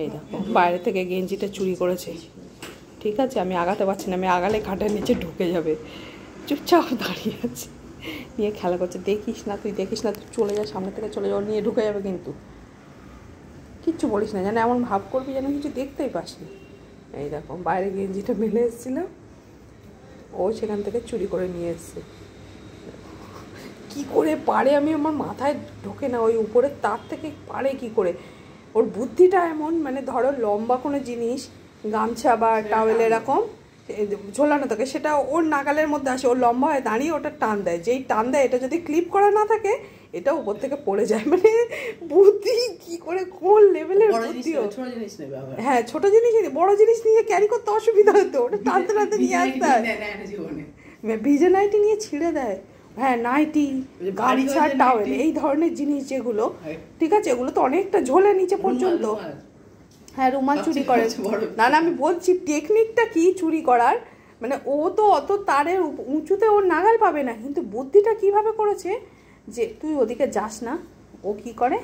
এই দেখো বাইরে থেকে গেঞ্জিটা চুরি করেছে। ঠিক আছে, আমি আগাতে পারছি না, আমি আগালে খাটের নিচে ঢুকে যাবে। চুপচাপ দাঁড়িয়ে আছে, নিয়ে খেলা করছে। দেখিস না তুই, দেখিস না তুই, চলে যা, সামনে থেকে চলে যাও, নিয়ে ঢুকে যাবে। কিন্তু কিচ্ছু বলিস না, যেন এমন ভাব করবি যেন কিছু দেখতেই পাসনি। এই দেখো বাইরে গেঞ্জিটা মেলে এসেছিলাম, ও সেখান থেকে চুরি করে নিয়ে এসছে। কি করে পারে, আমি আমার মাথায় ঢোকে না, ওই উপরের তার থেকে পারে কি করে। ওর বুদ্ধিটা এমন, মানে ধরো লম্বা কোনো জিনিস, গামছা বা টাওয়েল এরকম ঝোলানো থাকে, সেটা ওর নাগালের মধ্যে আসে, ওর লম্বা হয়ে দাঁড়িয়ে ওটা টান দেয়। যেই টান দেয়, এটা যদি ক্লিপ করা না থাকে এটা উপর থেকে পড়ে যায়। মানে বুদ্ধি কি করে, কোন লেভেলের বুদ্ধি। হ্যাঁ, ছোট জিনিস, বড় জিনিস নিয়ে ক্যারি করতে অসুবিধা হতো, ওটা টানতে টানতে নিয়ে আসতে হয়। ভিজে নাইটি নিয়ে ছিঁড়ে দেয়। হ্যাঁ, নাইটি, গামছা, টাওয়েল, এই ধরনের জিনিস যেগুলো, ঠিক আছে, এগুলো তো অনেকটা ঝোলে নিচে পর্যন্ত। হ্যাঁ, রুমাল চুরি করে। না না, আমি বলছি টেকনিকটা কি চুরি করার, মানে ও তো অত তারের উঁচুতে ওর নাগাল পাবে না, কিন্তু বুদ্ধিটা কিভাবে করেছে যে তুই ওদিকে যাস না, ও কি করে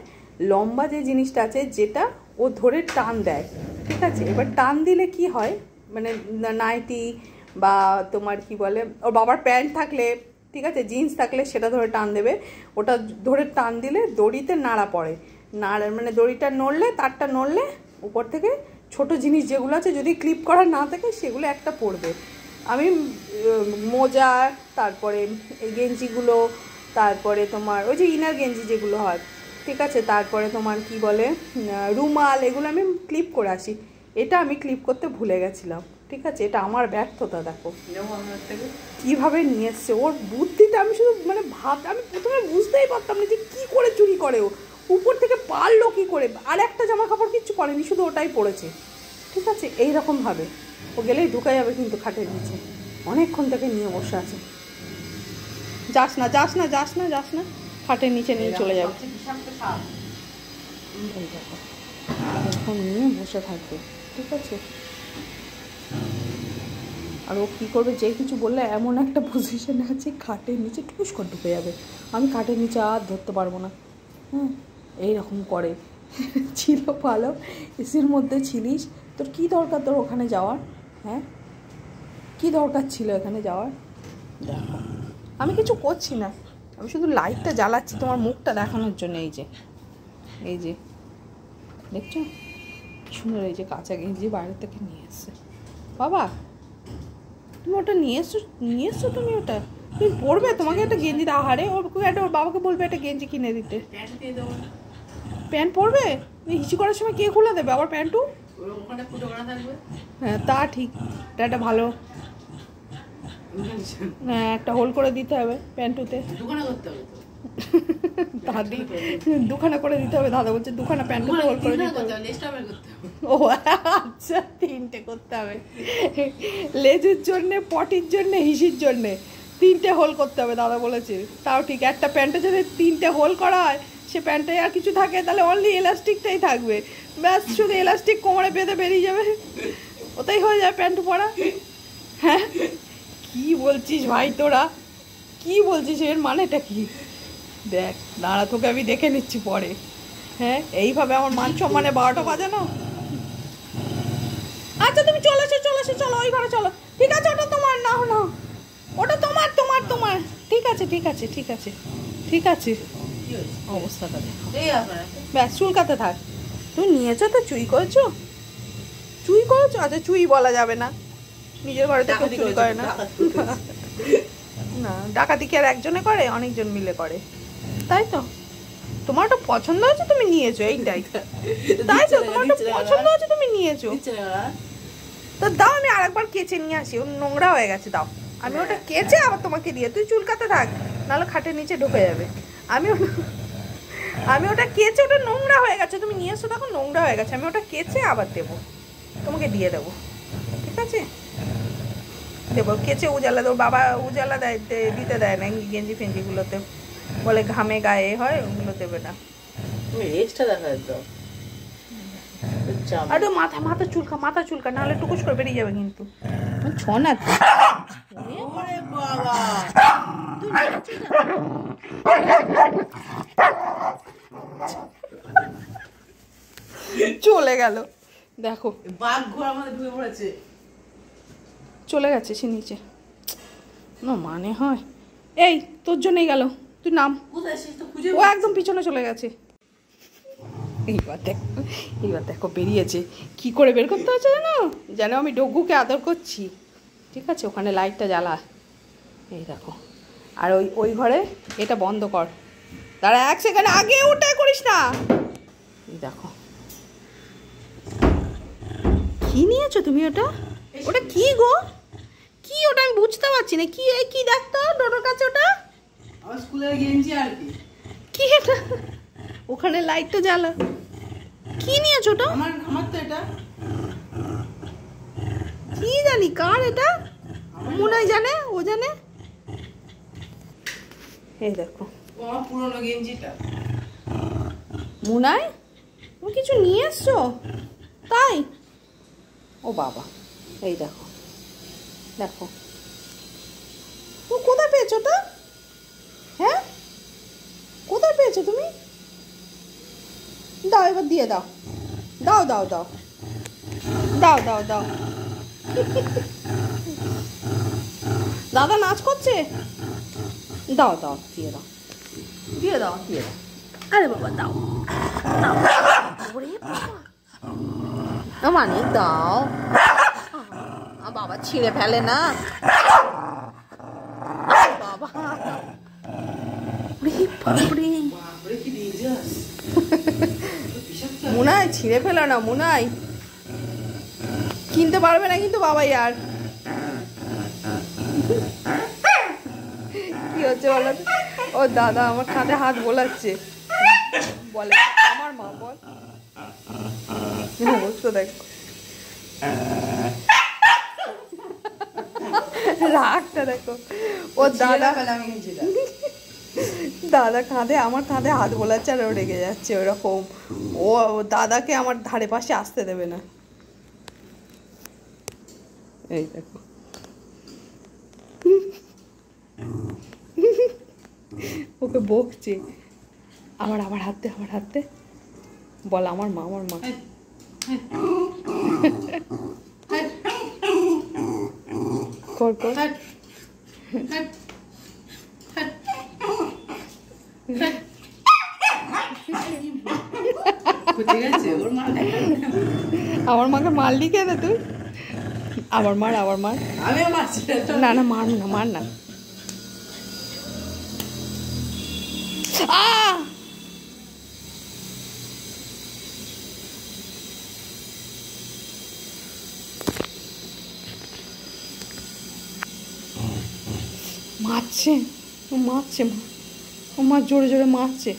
লম্বা যে জিনিসটা আছে যেটা ও ধরে টান দেয়। ঠিক আছে, এবার টান দিলে কি হয়, মানে নাইটি বা তোমার কি বলে, ওর বাবার প্যান্ট থাকলে, ঠিক আছে, জিন্স থাকলে সেটা ধরে টান দেবে। ওটা ধরে টান দিলে দড়িতে নাড়া পড়ে, নাড়া মানে দড়িটা নড়লে, তারটা নড়লে উপর থেকে ছোট জিনিস যেগুলো আছে যদি ক্লিপ করা না থাকে সেগুলো একটা পড়বে। আমি মোজা, তারপরে এই গেঞ্জিগুলো, তারপরে তোমার ওই যে ইনার গেঞ্জি যেগুলো হয়, ঠিক আছে, তারপরে তোমার কি বলে রুমাল, এগুলো আমি ক্লিপ করে আসি। এটা আমি ক্লিপ করতে ভুলে গেছিলাম। ঠিক আছে, এটা আমার ব্যর্থতা। দেখো কিভাবে নিয়ে এসছে, ওর বুদ্ধিটা আমি শুধু মানে আমি প্রথমে বুঝতেই পারতাম না যে কী করে চুরি করে ও, উপর থেকে পারলো কি করে। আর একটা জামা কাপড় কিচ্ছু পরেনি, শুধু ওটাই পড়েছে। ঠিক আছে, এইরকমভাবে ও গেলেই ঢুকে যাবে কিন্তু খাটের নিচে, অনেকক্ষণ থেকে নিয়ে বসে আছে। যাস না, যাস না, যাস না, যাস না, খাটের নিচে নিয়ে চলে যাবে। এই দেখো এরকম নিয়ে বসে থাকবে। ঠিক আছে, আর ও কী করবে, যে কিছু বললে এমন একটা পজিশনে আছে খাটের নিচে টুস করে ঢুকে যাবে, আমি খাটের নিচে আর ধরতে পারবো না। হ্যাঁ, এইরকম করে। ছিল ভালো, এসির মধ্যে ছিলিস, তোর কী দরকার তোর ওখানে যাওয়ার? হ্যাঁ, কী দরকার ছিল এখানে যাওয়ার? আমি কিছু করছি না, আমি শুধু লাইটটা জ্বালাচ্ছি তোমার মুখটা দেখানোর জন্য। এই যে, এই যে দেখছো সুন্দর, এই যে কাঁচা গেঞ্জি বাইরে থেকে নিয়ে এসছে। বাবা তুমি ওটা নিয়ে এসছো তুমি ওটা তুমি পরবে, তোমাকে একটা গেঞ্জি দাও। হারে ওর বাবাকে বলবে একটা গেঞ্জি কিনে দিতে। প্যান্ট পরবে, হিচি করার সময় কে খুলে দেবে আবার প্যান্টু? হ্যাঁ, তা ঠিক, এটা একটা ভালো, হ্যাঁ, একটা হোল করে দিতে হবে প্যান্টুতে। দাদি দুখানা করে দিতে হবে, দাদা বলছে দুখানা প্যান্টুতে হোল করে দিতে হবে। ও আচ্ছা, 3টে করতে হবে, লেজের জন্যে, পটির জন্যে, হিসির জন্যে 3টে হোল করতে হবে দাদা বলেছে। তাও ঠিক, একটা প্যান্টে যদি 3টে হোল করা হয়, সে প্যান্টে আর কিছু থাকে তাহলে অনলি এলাস্টিকটাই থাকবে, ব্যাস শুধু এলাস্টিক কোমরে বেঁধে বেরিয়ে যাবে, ওটাই হয়ে যায় প্যান্টু পরা। হ্যাঁ, কি বলছিস ভাই তোরা, কি বলছিস, এর মানেটা কি? দেখ দাঁড়া, তোকে আমি দেখে নিচ্ছি পরে। হ্যাঁ, এইভাবে আমার মান সম্মানে 12টা বাজানো। আচ্ছা তুমি চলো চলো ওই ঘরে চলো। ঠিক আছে, ওটা তোমার, না না ওটা তোমার তোমার তোমার। ঠিক আছে ঠিক আছে ঠিক আছে ঠিক আছে, অবস্থাটা দেখো, ব্যাস চুলকাতে থাক। তুমি নিয়েছো তো, চুরি করেছো, চুরি করেছো? আচ্ছা চুরি বলা যাবে না, নিজের ঘরে থেকে চুরি করে না। না, ডাকাতি কি আর একজনে করে, অনেকজন মিলে করে, তাই তো? তোমার ওটা পছন্দ হয়েছে তুমি নিয়েছো, এইটাই তাই তো? তোমার ওটা পছন্দ হয়েছে তুমি নিয়েছো, তো দাও আমি আরেকবার কেচে নিয়ে আসি, ও নোংরা হয়ে গেছে, দাও আমি ওটা কেচে আবার তোমাকে দিয়ে, তুই চুলকাতে থাক, নাহলে খাটের নিচে ঢুকে যাবে। আমি ওটা কেচে, ওটা নোংরা হয়ে গেছে, তুমি নিয়ে এসো, তখন নোংরা হয়ে গেছে, আমি ওটা কেচে আবার দেবো, তোমাকে দিয়ে দেবো। ঠিক আছে, দেবো কেচে, উজালা দেবো। বাবা উজালা দেয়, দিতে দেয় না গেঞ্জি ফেঞ্জিগুলোতে, বলে ঘামে গায়ে হয়, ওগুলো দেবে না। আরে মাথা চুলকা, নাহলে টুকুস করে বেরিয়ে যাবে কিন্তু। ছনা চলে গেল। দেখো বাঘ ঘোড়া আমাদের ঢুকে পড়েছে। চলে গেছে সে নিচে, না মানে হয়। এই তোর জন্যই গেল, তুই নাম। কোথায় সে তো খুঁজে ও একদম পিছনে চলে গেছে। এইবার দেখো বেরিয়েছে, কি করে বের করতে হচ্ছে জানো, যেন আমি ডগ্গুকে আদর করছি। ঠিক আছে, ওখানে লাইটটা জ্বালা, এই দেখো। আর ওই ওই ঘরে এটা বন্ধ কর, দাঁড়া 1 সেকেন্ড, আগে ওটা করিস না। এই দেখো কি নিয়েছো তুমি, ওটা ওটা কি গো, কি ওটা আমি বুঝতে পারছি না, কি এই কি দেখতো ডোডোর কাছে ওটা, আমার স্কুলের গেঞ্জি আর কি। কি এটা, ওখানে লাইটটা জ্বালা, কি নিয়েছো ওটা? আমার তো এটা কি জানি কার এটা, মনে হয় জানে, ও জানে। এই দেখো আমার পুরনো গেঞ্জিটা। মুনাই তুমি কিছু নিয়ে এসছো তাই? ও বাবা, এই দেখো দেখো, ও কোথায় পেয়েছো ওটা? হ্যাঁ কোথায় পেয়েছো তুমি? দাও এবার দিয়ে দাও, দাও দাও দাও দাও দাও দাও। দাদা নাচ করছে, দাও দাও দিয়ে দাও দিয়ে দাও দিয়ে দাও। আরে বাবা দাও দাও, ওরে বাবা মানিক দাও, বাবা ছিঁড়ে ফেলে না বাবা, বাপরে কি ডেঞ্জারাস। মুনাই ছিঁড়ে ফেলো না, মুনাই কিনতে পারবে না কিন্তু বাবাই। আর কি হচ্ছে বলো তো? ও দাদা আমার কাঁধে হাত বোলাচ্ছে, বলে আমার মা, বল অবস্থা দেখো, রাগটা দেখো। ও দাদা দাদা কাঁধে, আমার কাঁধে হাত বোলাচ্ছে আর ও রেগে যাচ্ছে ওরকম। ও দাদাকে আমার ধারে পাশে আসতে দেবে না। এই দেখো ওকে বকছে, আমার আমার হাতে, আমার হাতে বল আমার মা, আমার মা। কর কর আমার মাকে মারলি কেন তুই? আবার মার, আবার মার। আমিও মারছি না না মার না, মার না। মারছে, ও মারছে, ও মা জোরে জোরে মারছে।